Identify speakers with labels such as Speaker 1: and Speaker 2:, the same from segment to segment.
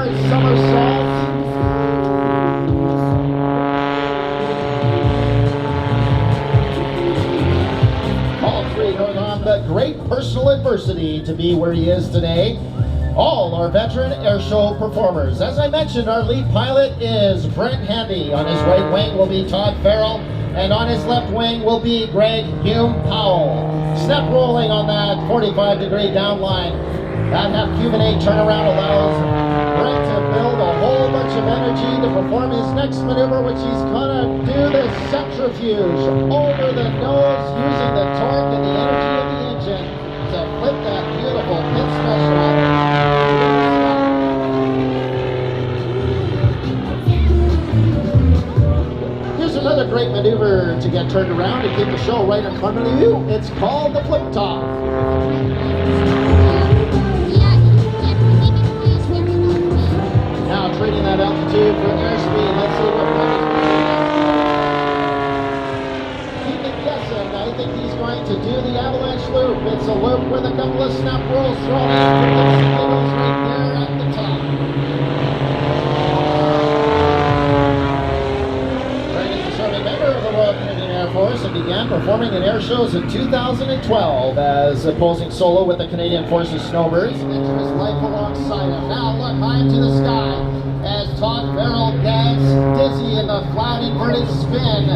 Speaker 1: reverse somersault. All three going on the great personal adversity to be where he is today. All our veteran airshow performers. As I mentioned, our lead pilot is Brent Handy. On his right wing will be Todd Farrell, and on his left wing will be Greg Hume Powell. Snap rolling on that 45-degree downline. That half Cuban 8 turnaround allows Brent to build a whole bunch of energy to perform his next maneuver, which he's gonna do the centrifuge over the nose using the torque and the energy of the engine to flip that beautiful pit special. Another great maneuver to get turned around and keep the show right in front of you. It's called the flip top. Now trading that altitude for airspeed. Let's see what Brent is doing. Keep it guessing. I think he's going to do the avalanche loop. It's a loop with a couple of snap rolls thrown in. Right there at the top. Air Force and began performing in air shows in 2012 as a posing solo with the Canadian Forces Snowbirds. Enter his life alongside him. Now look high into the sky as Todd Farrell gets dizzy in the flat inverted spin.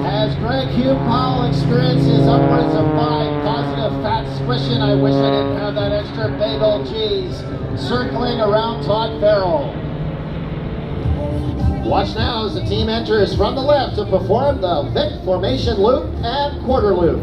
Speaker 1: As Greg Hume Powell experiences upwards of 5 positive fat squishing. I wish I didn't have that extra bagel cheese circling around Todd Farrell. Watch now as the team enters from the left to perform the Vic formation loop and quarter loop.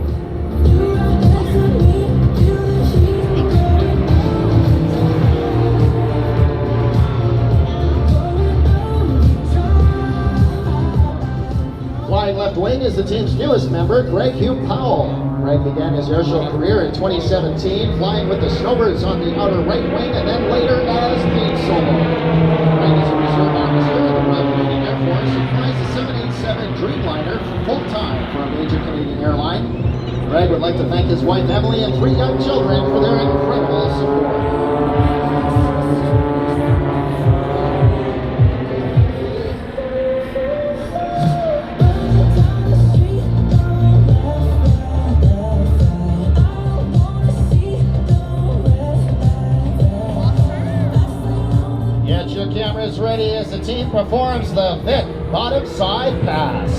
Speaker 1: Flying left wing is the team's newest member, Greg Hume Powell. Greg began his airshow career in 2017, flying with the Snowbirds on the outer right wing and then later as lead solo. Greg is a reserve officer in the Royal Canadian Air Force and flies the 787 Dreamliner full-time for a major Canadian airline. Greg would like to thank his wife Emily and 3 young children for their incredible support. Cameras ready as the team performs the Vic bottom side pass.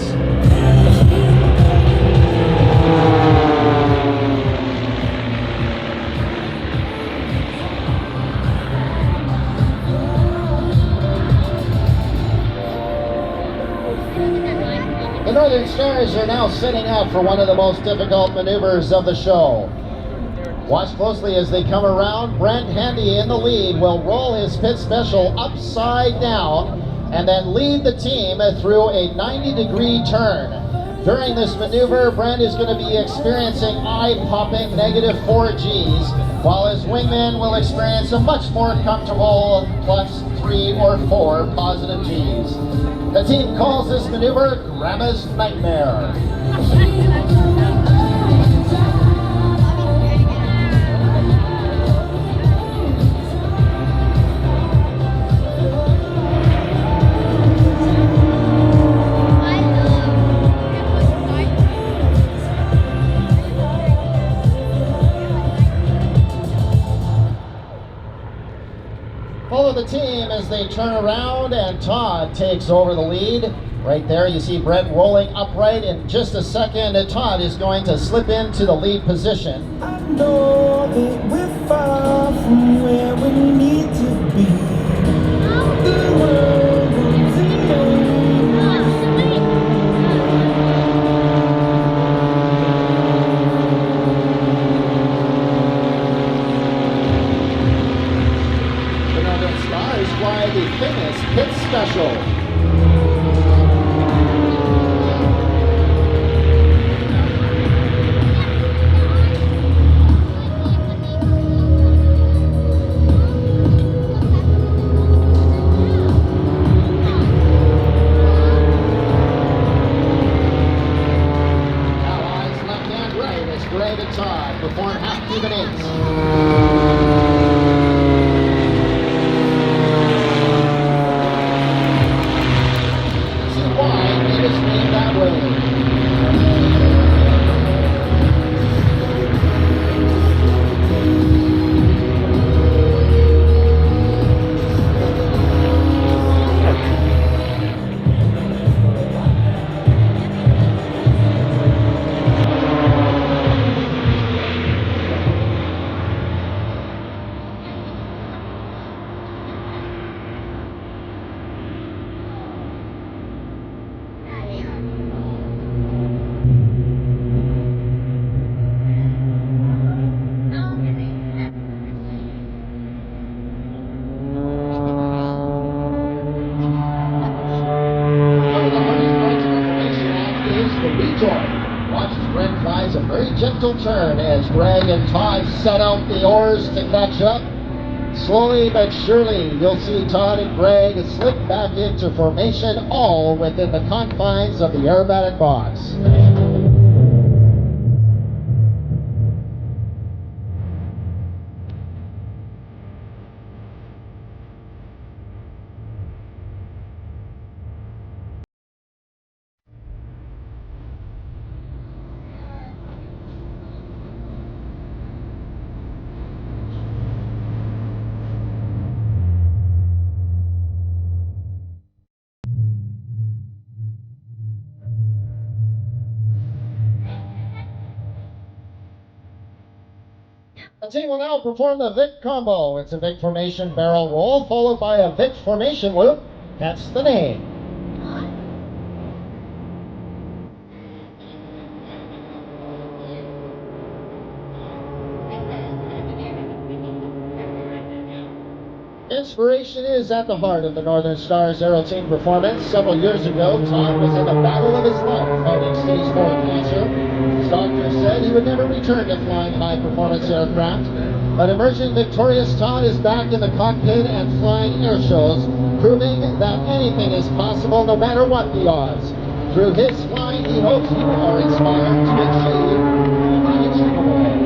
Speaker 1: The Northern Stars are now setting up for one of the most difficult maneuvers of the show. Watch closely as they come around. Brent Handy in the lead will roll his pit special upside down and then lead the team through a 90-degree turn. During this maneuver, Brent is going to be experiencing eye-popping -4 Gs, while his wingman will experience a much more comfortable +3 or 4 positive Gs. The team calls this maneuver Grandma's Nightmare. Follow the team as they turn around and Todd takes over the lead. Right there you see Brent rolling upright. In just a second, Todd is going to slip into the lead position.
Speaker 2: I know that we're far from where we need to be. The world moves
Speaker 1: The Northern Stars fly the famous pit special. just named that way. Watch as Brent flies a very gentle turn as Greg and Todd set out the oars to catch up. Slowly but surely, you'll see Todd and Greg slip back into formation, all within the confines of the aerobatic box. The team will now perform the Vic combo. It's a Vic formation barrel roll followed by a Vic formation loop. That's the name. Inspiration is at the heart of the Northern Stars Aeroteam performance. Several years ago, Todd was in the battle of his life fighting stage 4 cancer. His doctor said he would never return to flying high-performance aircraft. But emerging victorious, Todd is back in the cockpit and flying air shows, proving that anything is possible no matter what the odds. Through his flying, he hopes you are inspired to achieve the unachievable.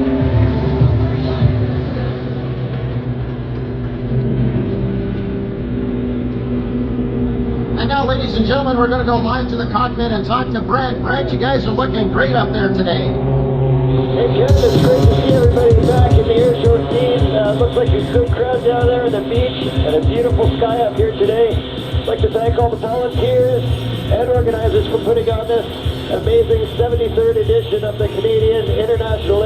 Speaker 1: And now, ladies and gentlemen, we're going to go live to the cockpit and talk to Brent. Brent, you guys are looking great up there today.
Speaker 3: Hey, Kevin, it's great to see everybody back in the air show scene. Looks like a good crowd down there on the beach and a beautiful sky up here today. I'd like to thank all the volunteers and organizers for putting on this amazing 73rd edition of the Canadian International